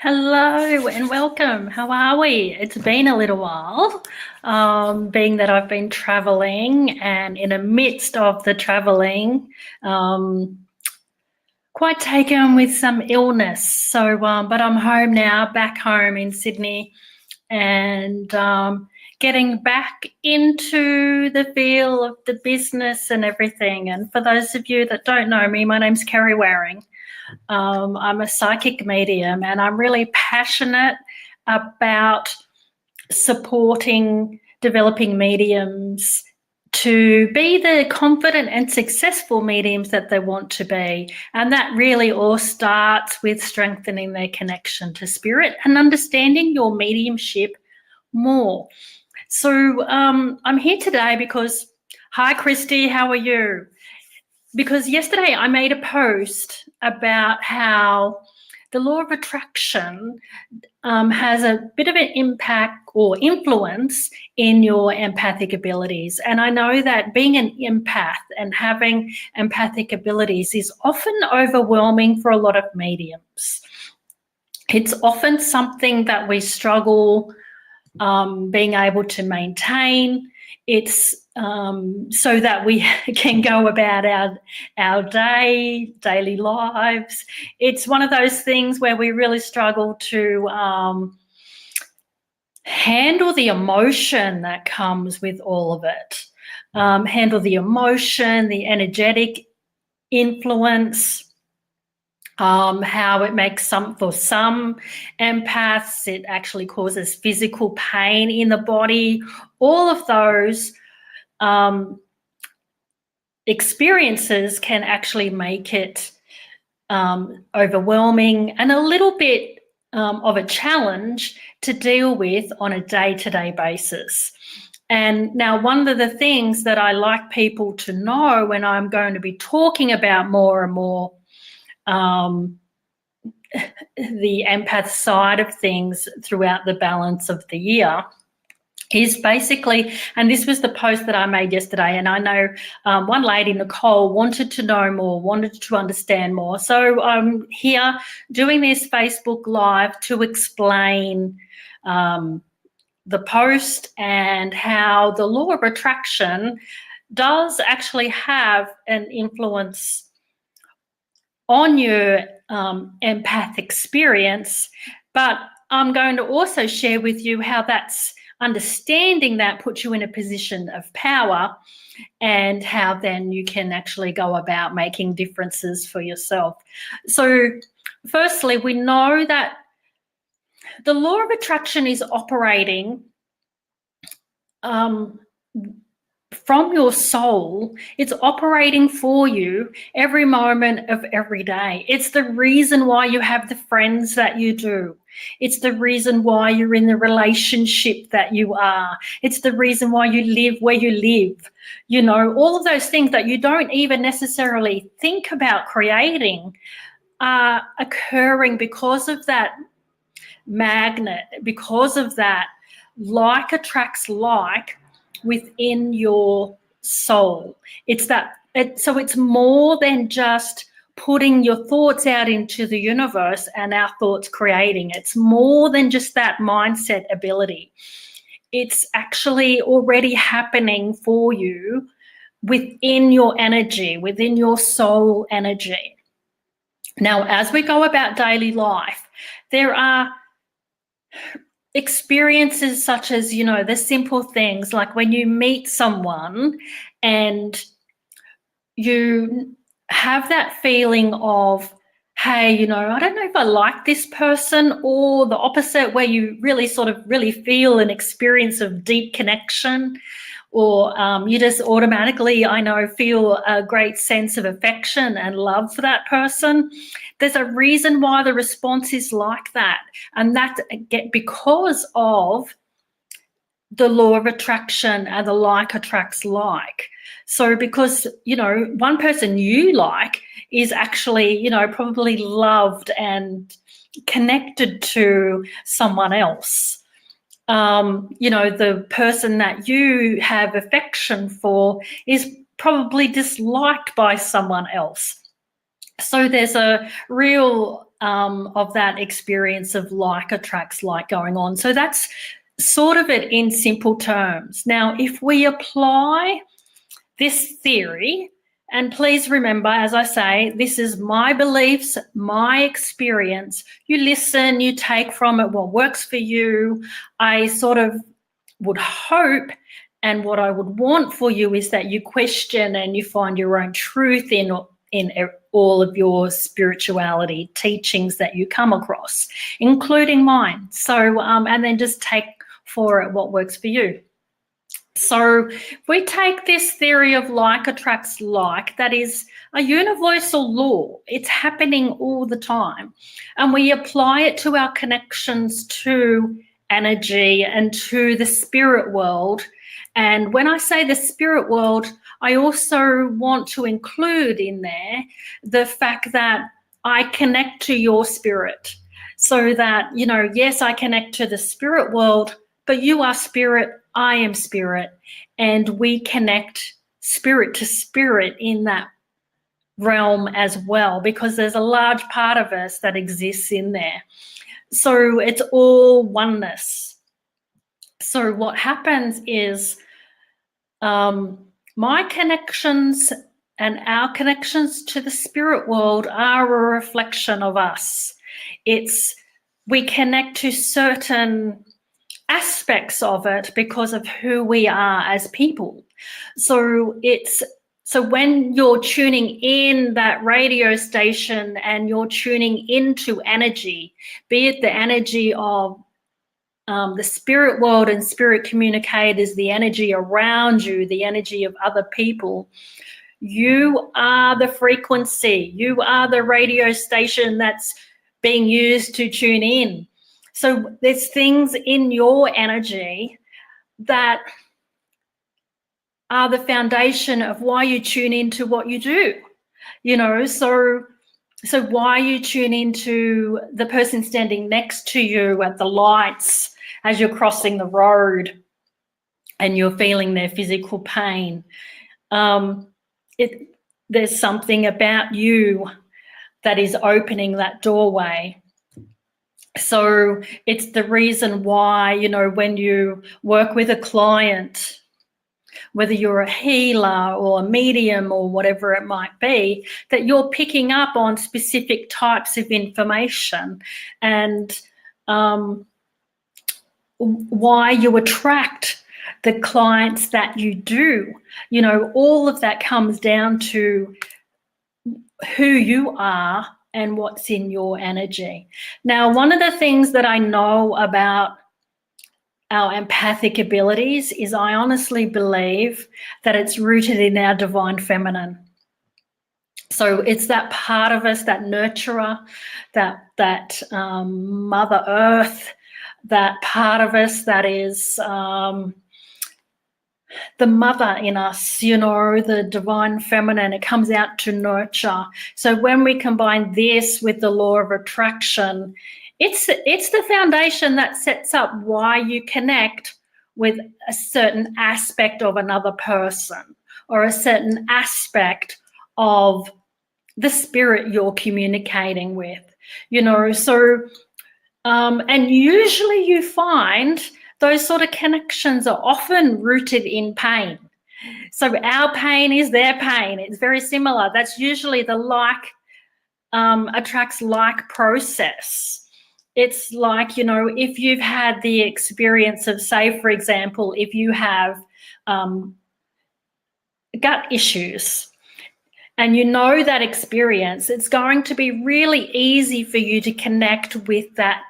Hello and welcome. How are we? It's been a little while, being that I've been traveling and in the midst of the traveling, quite taken with some illness. So, but I'm home now, back home in Sydney, and getting back into the feel of the business and everything. And for those of you that don't know me, my name's Kerry Waring. I'm a psychic medium, and I'm really passionate about supporting developing mediums to be the confident and successful mediums that they want to be. And that really all starts with strengthening their connection to spirit and understanding your mediumship more. So I'm here today because, hi Christy, how are you? Because yesterday I made a post about how the law of attraction has a bit of an impact or influence in your empathic abilities. And I know that being an empath and having empathic abilities is often overwhelming for a lot of mediums. It's often something that we struggle being able to maintain. It's so that we can go about our daily lives. It's one of those things where we really struggle to handle the emotion that comes with all of it, handle the emotion, the energetic influence, how it makes for some empaths, it actually causes physical pain in the body. All of those experiences can actually make it overwhelming and a little bit of a challenge to deal with on a day-to-day basis. And now one of the things that I like people to know when I'm going to be talking about more and more the empath side of things throughout the balance of the year is basically, and this was the post that I made yesterday, and I know one lady, Nicole, wanted to know more, wanted to understand more. So I'm here doing this Facebook Live to explain the post and how the law of attraction does actually have an influence on your empath experience, but I'm going to also share with you how that's understanding that puts you in a position of power and how then you can actually go about making differences for yourself. So firstly, we know that the law of attraction is operating from your soul. It's operating for you every moment of every day. It's the reason why you have the friends that you do. It's the reason why you're in the relationship that you are. It's the reason why you live where you live. You know, all of those things that you don't even necessarily think about creating are occurring because of that magnet, because of that like attracts like within your soul. So it's more than just putting your thoughts out into the universe and our thoughts creating. It's more than just that mindset ability. It's actually already happening for you within your energy, within your soul energy. Now, as we go about daily life, there are experiences such as, you know, the simple things like when you meet someone and you have that feeling of, hey, you know, I don't know if I like this person, or the opposite, where you really sort of really feel an experience of deep connection, or you just automatically, I know, feel a great sense of affection and love for that person. There's a reason why the response is like that, and that's because of the law of attraction and the like attracts like. So because, you know, one person you like is actually, you know, probably loved and connected to someone else. You know, the person that you have affection for is probably disliked by someone else. So there's a real of that experience of like attracts like going on. So that's sort of it in simple terms. Now, if we apply this theory, and please remember, as I say, this is my beliefs, my experience. You listen, you take from it what works for you. I sort of would hope, and what I would want for you is that you question and you find your own truth in all of your spirituality teachings that you come across, including mine. So, and then just take for it what works for you. So we take this theory of like attracts like, that is a universal law. It's happening all the time. And we apply it to our connections to energy and to the spirit world. And when I say the spirit world, I also want to include in there the fact that I connect to your spirit, so that, you know, yes, I connect to the spirit world, but you are spirit, I am spirit, and we connect spirit to spirit in that realm as well, because there's a large part of us that exists in there. So it's all oneness. So what happens is my connections and our connections to the spirit world are a reflection of us. We connect to certain aspects of it because of who we are as people. So when you're tuning in that radio station and you're tuning into energy, be it the energy of the spirit world and spirit communicators, the energy around you, the energy of other people, you are the frequency, you are the radio station that's being used to tune in. So there's things in your energy that are the foundation of why you tune into what you do, you know. So why you tune into the person standing next to you at the lights as you're crossing the road and you're feeling their physical pain. There's something about you that is opening that doorway. So it's the reason why, you know, when you work with a client, whether you're a healer or a medium or whatever it might be, that you're picking up on specific types of information and why you attract the clients that you do. You know, all of that comes down to who you are and what's in your energy. Now, one of the things that I know about our empathic abilities is I honestly believe that it's rooted in our divine feminine. So it's that part of us, that nurturer, that Mother Earth, that part of us that is the mother in us, you know, the divine feminine. It comes out to nurture. So when we combine this with the law of attraction, it's the foundation that sets up why you connect with a certain aspect of another person or a certain aspect of the spirit you're communicating with, you know. So and usually you find those sort of connections are often rooted in pain. So our pain is their pain. It's very similar. That's usually the like attracts like process. It's like, you know, if you've had the experience of, say, for example, if you have gut issues and you know that experience, it's going to be really easy for you to connect with that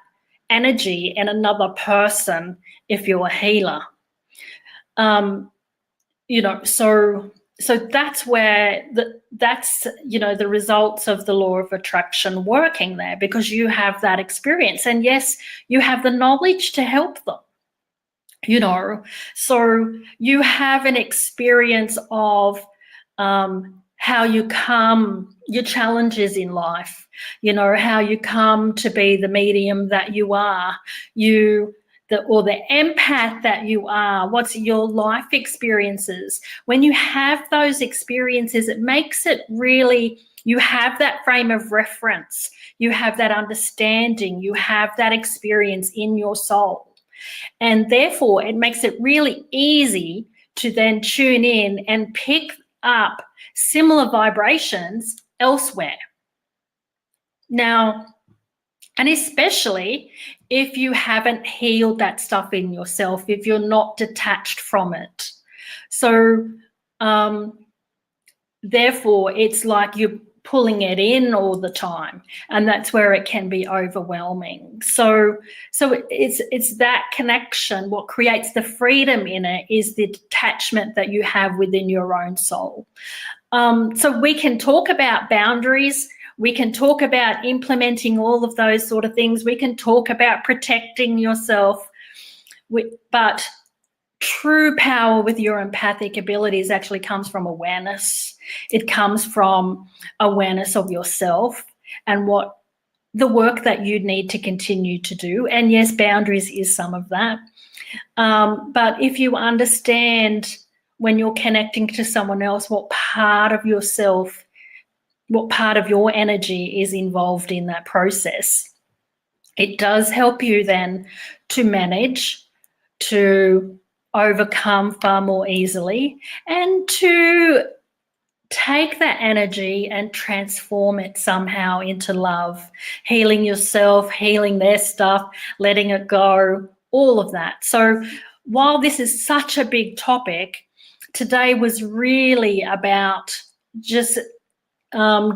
energy in another person if you're a healer. You know, so that's where that's you know, the results of the law of attraction working there, because you have that experience, and yes, you have the knowledge to help them, you know. So you have an experience of how you come, your challenges in life, you know, how you come to be the medium that you are, or the empath that you are, what's your life experiences. When you have those experiences, it makes it really You have that frame of reference. You have that understanding. You have that experience in your soul. And therefore, it makes it really easy to then tune in and pick up similar vibrations elsewhere. Now, and especially if you haven't healed that stuff in yourself, if you're not detached from it. So, therefore, it's like you're pulling it in all the time, and that's where it can be overwhelming. So it's that connection. What creates the freedom in it is the detachment that you have within your own soul. So we can talk about boundaries. We can talk about implementing all of those sort of things. We can talk about protecting yourself, but true power with your empathic abilities actually comes from awareness. It comes from awareness of yourself and what the work that you need to continue to do. And yes, boundaries is some of that. But if you understand when you're connecting to someone else, what part of yourself, what part of your energy is involved in that process, it does help you then to manage, to overcome far more easily, and to take that energy and transform it somehow into love, healing yourself, healing their stuff, letting it go, all of that. So while this is such a big topic, today was really about just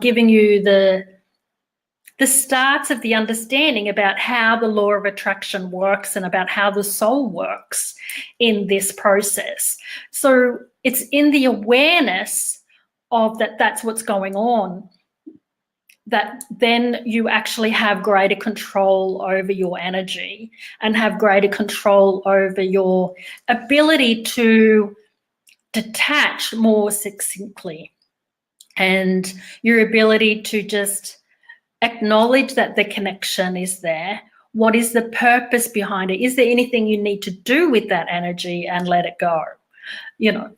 giving you the starts of the understanding about how the law of attraction works and about how the soul works in this process. So it's in the awareness of that's what's going on, that then you actually have greater control over your energy and have greater control over your ability to detach more succinctly, and your ability to just acknowledge that the connection is there. What is the purpose behind it? Is there anything you need to do with that energy, and let it go?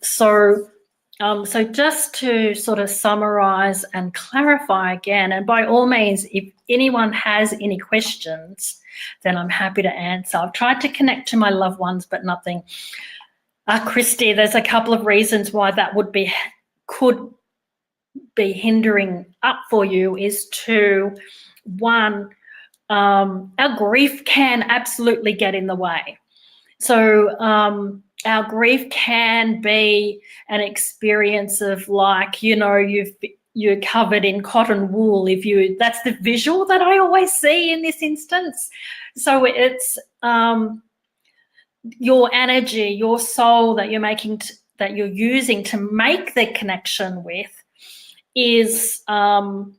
So just to sort of summarize and clarify again, and by all means, if anyone has any questions, then I'm happy to answer. I've tried to connect to my loved ones, but nothing. Christy, there's a couple of reasons why that could be hindering up for you. Is one, our grief can absolutely get in the way. So our grief can be an experience of like, you're covered in cotton wool. That's the visual that I always see in this instance. So it's your energy, your soul that you're making, that you're using to make the connection with, is can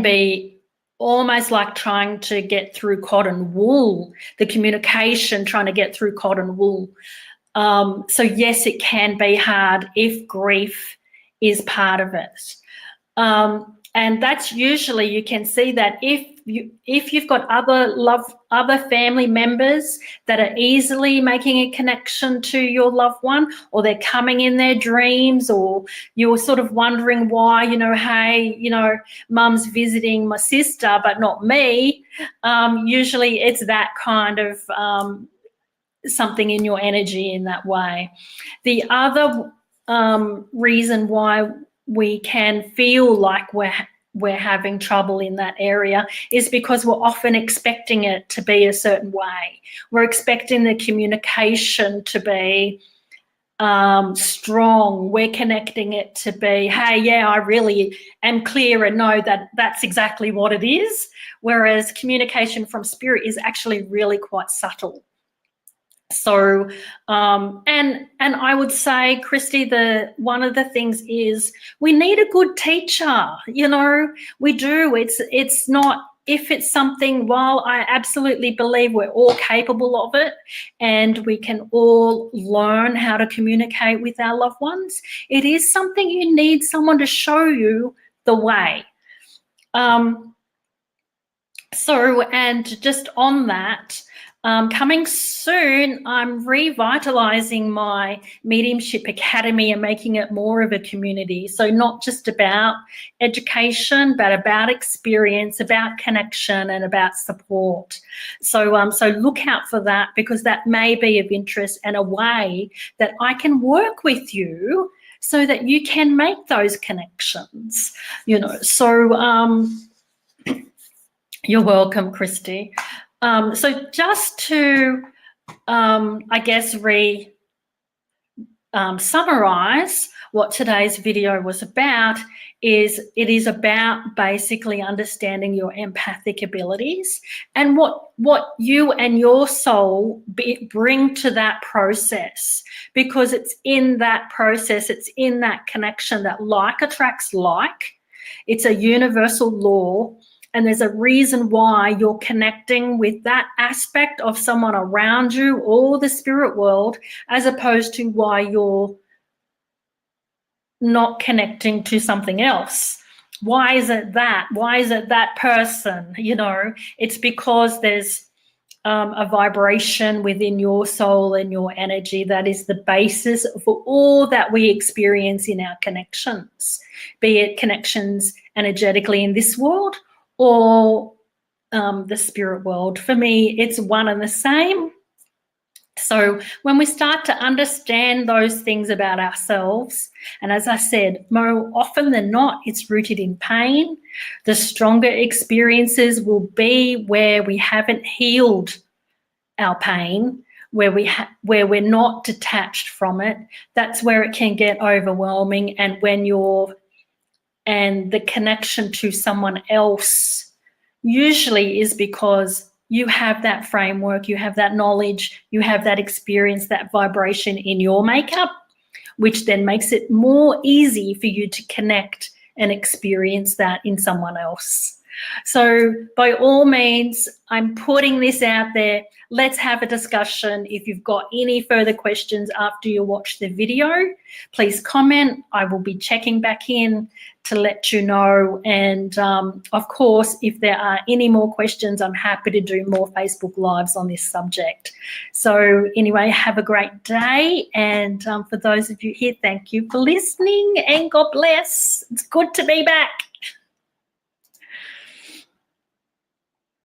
be almost like trying to get through cotton wool, the communication trying to get through cotton wool. So yes, it can be hard if grief is part of it. And that's usually, you can see that if you've got other family members that are easily making a connection to your loved one, or they're coming in their dreams, or you're sort of wondering why, hey, mum's visiting my sister but not me. Usually it's that kind of something in your energy in that way. The other reason why we can feel like we're having trouble in that area is because we're often expecting it to be a certain way. We're expecting the communication to be strong. We're connecting it to be, hey, yeah, I really am clear and know that that's exactly what it is. Whereas communication from spirit is actually really quite subtle. So, and I would say, Christy, one of the things is we need a good teacher. We do. It's not, if it's something, while I absolutely believe we're all capable of it and we can all learn how to communicate with our loved ones, it is something you need someone to show you the way. So, and just on that, Coming soon, I'm revitalizing my Mediumship Academy and making it more of a community. So not just about education, but about experience, about connection, and about support. So look out for that, because that may be of interest and a way that I can work with you so that you can make those connections. So you're welcome, Christy. So just to, I guess, summarize what today's video was about, it is about basically understanding your empathic abilities and what you and your soul bring to that process, because it's in that process, it's in that connection that like attracts like. It's a universal law. And there's a reason why you're connecting with that aspect of someone around you or the spirit world, as opposed to why you're not connecting to something else. Why is it that? Why is it that person? It's because there's a vibration within your soul and your energy that is the basis for all that we experience in our connections, be it connections energetically in this world or the spirit world. For me, it's one and the same. So when we start to understand those things about ourselves, and as I said, more often than not, it's rooted in pain. The stronger experiences will be where we haven't healed our pain, where we're not detached from it. That's where it can get overwhelming. And the connection to someone else usually is because you have that framework, you have that knowledge, you have that experience, that vibration in your makeup, which then makes it more easy for you to connect and experience that in someone else. So by all means, I'm putting this out there. Let's have a discussion. If you've got any further questions after you watch the video, please comment. I will be checking back in to let you know. And of course, if there are any more questions, I'm happy to do more Facebook Lives on this subject. So anyway, have a great day. And for those of you here, thank you for listening and God bless. It's good to be back.